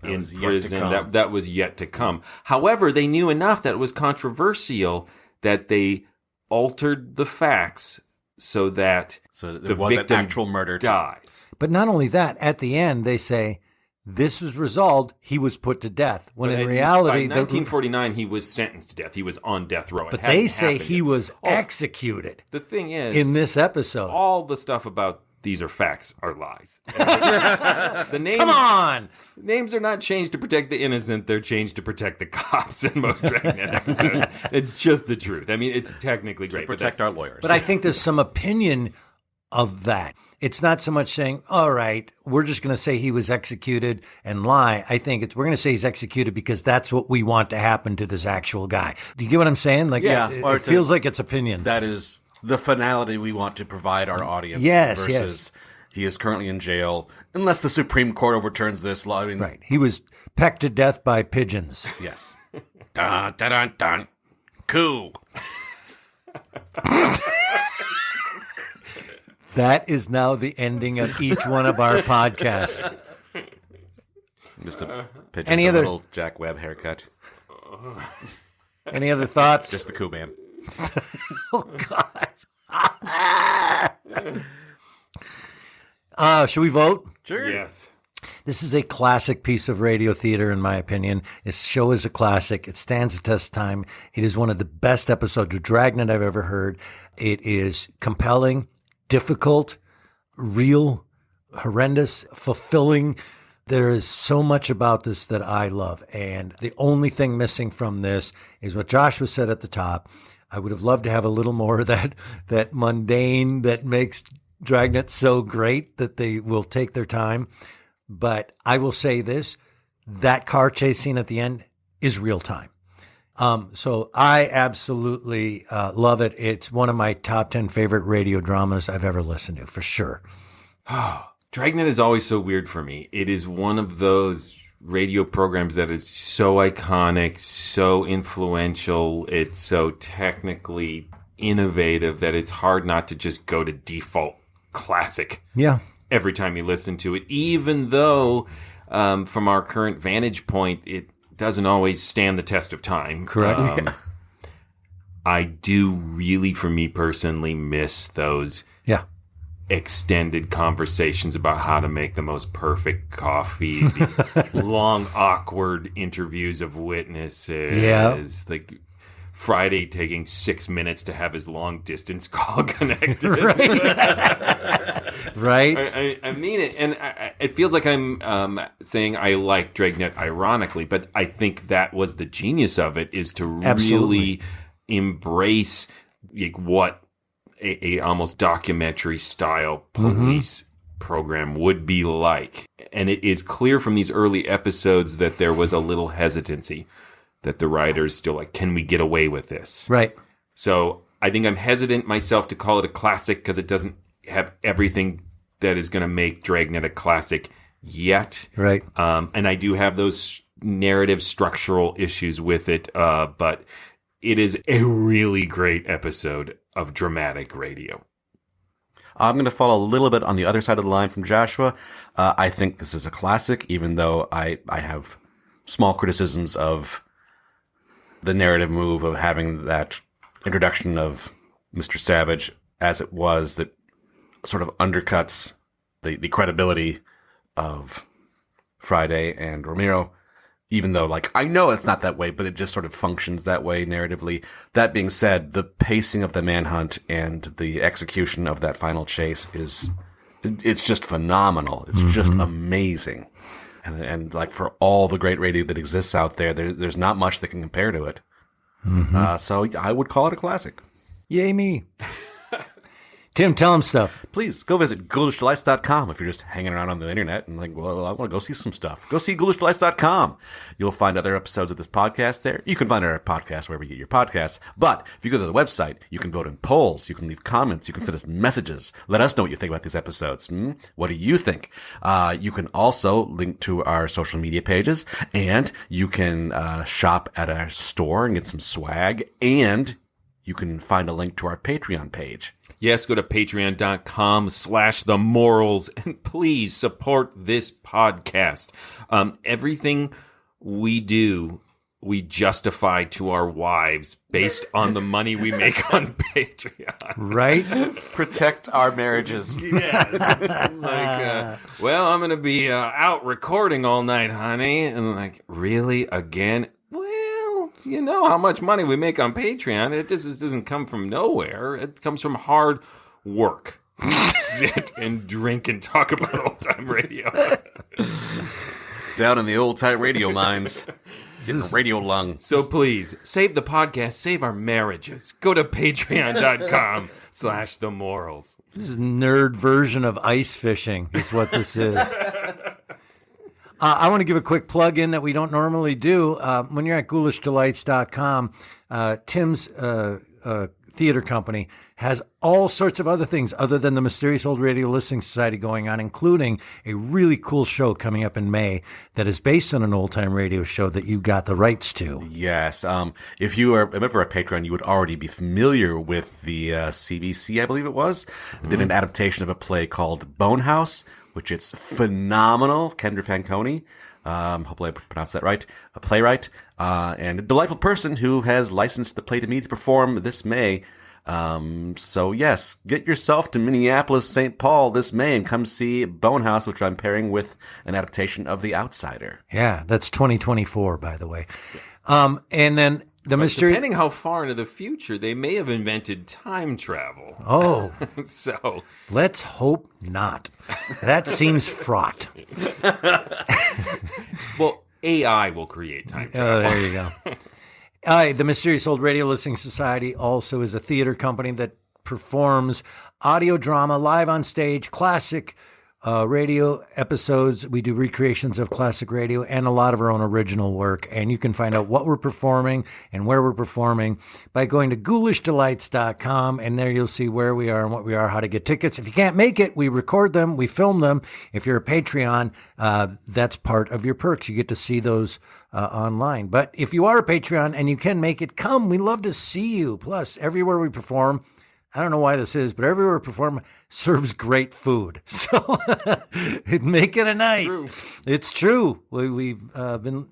in prison, that was yet to come. However, they knew enough that it was controversial that they altered the facts so that the victim actual murder dies. But not only that, at the end, they say, this was resolved, he was put to death. When in reality... By 1949, he was sentenced to death. He was on death row. But they say he was executed. The thing is... in this episode. All the stuff about these are facts are lies. The names, come on! Names are not changed to protect the innocent. They're changed to protect the cops in most Dragnet episodes. It's just the truth. I mean, it's technically great. To protect our lawyers. But I think there's some opinion of that. It's not so much saying, all right, we're just going to say he was executed and lie. I think we're going to say he's executed because that's what we want to happen to this actual guy. Do you get what I'm saying? Like, yeah, it feels like it's opinion. That is the finality we want to provide our audience. Yes, versus he is currently in jail, unless the Supreme Court overturns this law. I mean, right. He was pecked to death by pigeons. Yes. Dun, dun, dun, dun. Cool. That is now the ending of each one of our podcasts. Just a picture Any of a other little Jack Webb haircut. Any other thoughts? Just the Cool Man. Oh, God. Should we vote? Sure. Yes. This is a classic piece of radio theater, in my opinion. This show is a classic. It stands the test of time. It is one of the best episodes of Dragnet I've ever heard. It is compelling, difficult, real, horrendous, fulfilling. There is so much about this that I love. And the only thing missing from this is what Joshua said at the top. I would have loved to have a little more of that mundane that makes Dragnet so great that they will take their time. But I will say this, that car chase scene at the end is real time. So I absolutely love it. It's one of my top 10 favorite radio dramas I've ever listened to, for sure. Dragnet is always so weird for me. It is one of those radio programs that is so iconic, so influential, it's so technically innovative that it's hard not to just go to default classic. Yeah. Every time you listen to it, even though from our current vantage point, it doesn't always stand the test of time. Correct. I do really, for me personally, miss those extended conversations about how to make the most perfect coffee, the long, awkward interviews of witnesses, like Friday taking 6 minutes to have his long distance call connected. Right. I mean it. And it feels like I'm saying I like Dragnet ironically, but I think that was the genius of it, is to really embrace what a almost documentary style police program would be like. And it is clear from these early episodes that there was a little hesitancy, that the writers still like, can we get away with this? Right. So I think I'm hesitant myself to call it a classic because it doesn't have everything that is going to make Dragnet a classic yet. Right. And I do have those narrative structural issues with it, but it is a really great episode of dramatic radio. I'm going to follow a little bit on the other side of the line from Joshua. I think this is a classic, even though I have small criticisms of the narrative move of having that introduction of Mr. Savage as it was that sort of undercuts the credibility of Friday and Romero, even though, like, I know it's not that way, but it just sort of functions that way narratively. That being said, the pacing of the manhunt and the execution of that final chase it's just phenomenal. It's just amazing. And like, for all the great radio that exists out there, there's not much that can compare to it. So I would call it a classic. Yay me. Tim, tell him stuff. Please go visit ghoulishdelights.com if you're just hanging around on the internet and like, well, I want to go see some stuff. Go see ghoulishdelights.com. You'll find other episodes of this podcast there. You can find our podcast wherever you get your podcasts. But if you go to the website, you can vote in polls. You can leave comments. You can send us messages. Let us know what you think about these episodes. What do you think? You can also link to our social media pages, and you can shop at our store and get some swag, and you can find a link to our Patreon page. Yes, go to patreon.com/themorals and please support this podcast. Everything we do, we justify to our wives based on the money we make on Patreon. Right? Protect our marriages. Yeah. Well, I'm going to be out recording all night, honey. And like, really? Again? You know how much money we make on Patreon. It just doesn't come from nowhere. It comes from hard work. We sit and drink and talk about old-time radio. Down in the old-time radio mines. Getting a radio lung. So please, save the podcast, save our marriages. Go to patreon.com/themorals. This is nerd version of ice fishing is what this is. I want to give a quick plug in that we don't normally do. When you're at ghoulishdelights.com, Tim's theater company has all sorts of other things other than the Mysterious Old Radio Listening Society going on, including a really cool show coming up in May that is based on an old-time radio show that you got the rights to. Yes. If you are a member of Patreon, you would already be familiar with the CBC, I believe it was. It did an adaptation of a play called Bonehouse, which is phenomenal. Kendra Fanconi, hopefully I pronounced that right, a playwright, and a delightful person who has licensed the play to me to perform this May. So yes, get yourself to Minneapolis, St. Paul this May and come see Bonehouse, which I'm pairing with an adaptation of The Outsider. Yeah, that's 2024, by the way. And then the mystery. Depending how far into the future, they may have invented time travel. Oh. So. Let's hope not. That seems fraught. Well, AI will create time travel. Oh, there you go. The Mysterious Old Radio Listening Society also is a theater company that performs audio drama live on stage, classic radio episodes. We do recreations of classic radio and a lot of our own original work. And you can find out what we're performing and where we're performing by going to ghoulishdelights.com. And there you'll see where we are and what we are, how to get tickets. If you can't make it, we record them, we film them. If you're a Patreon, that's part of your perks. You get to see those online. But if you are a Patreon and you can make it, come. We love to see you. Plus, everywhere we perform, I don't know why this is, but everywhere we perform serves great food. So make it a night. It's true. We've been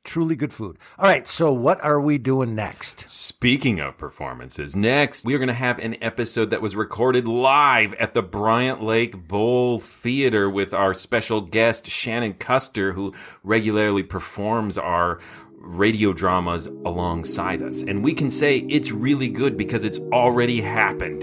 truly good food. All right. So what are we doing next? Speaking of performances, next we are going to have an episode that was recorded live at the Bryant Lake Bowl Theater with our special guest, Shannon Custer, who regularly performs our radio dramas alongside us. And we can say it's really good because it's already happened.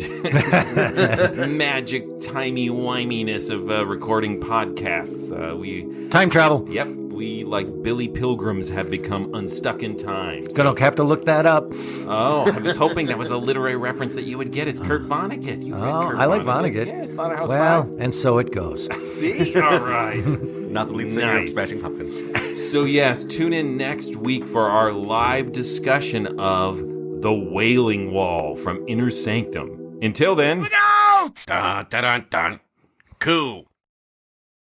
Magic, timey-wiminess of recording podcasts. Time travel. Yep. We, like Billy Pilgrims, have become unstuck in time. Gonna have to look that up. Oh, I was hoping that was a literary reference that you would get. It's Kurt Vonnegut. You read Kurt I like Vonnegut. Yeah, Slaughterhouse Well, Five. and so it goes. See? All right. Not the lead singer of Smashing Pumpkins. So yes, tune in next week for our live discussion of The Wailing Wall from Inner Sanctum. Until then... Look out! Dun, dun, dun, dun. Cool.